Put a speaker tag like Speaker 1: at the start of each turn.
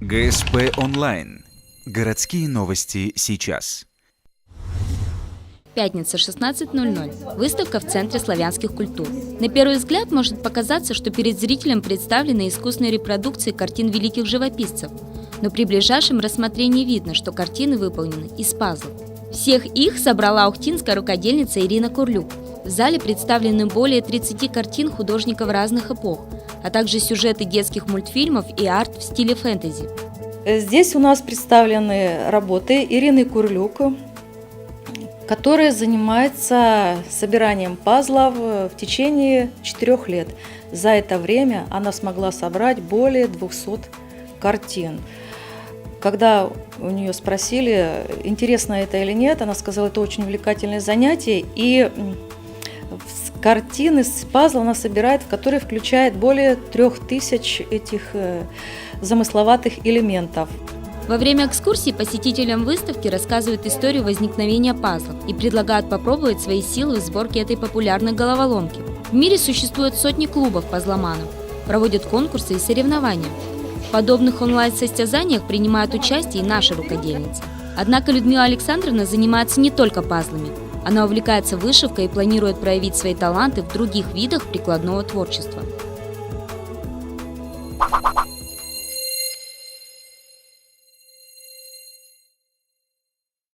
Speaker 1: ГСП онлайн. Городские новости сейчас.
Speaker 2: Пятница, 16:00. Выставка в Центре славянских культур. На первый взгляд может показаться, что перед зрителем представлены искусные репродукции картин великих живописцев. Но при ближайшем рассмотрении видно, что картины выполнены из пазлов. Всех их собрала охтинская рукодельница Ирина Курлюк. В зале представлены более 30 картин художников разных эпох, а также сюжеты детских мультфильмов и арт в стиле фэнтези.
Speaker 3: Здесь у нас представлены работы Ирины Курлюк, которая занимается собиранием пазлов в течение 4 лет. За это время она смогла собрать более 200 картин. Когда у нее спросили, интересно это или нет, она сказала, это очень увлекательное занятие. И картины с пазла она собирает, в которые включает более 3000 этих замысловатых элементов.
Speaker 2: Во время экскурсии посетителям выставки рассказывают историю возникновения пазлов и предлагают попробовать свои силы в сборке этой популярной головоломки. В мире существуют сотни клубов пазломанов, проводят конкурсы и соревнования. В подобных онлайн-состязаниях принимают участие и наши рукодельницы. Однако Людмила Александровна занимается не только пазлами. Она увлекается вышивкой и планирует проявить свои таланты в других видах прикладного творчества.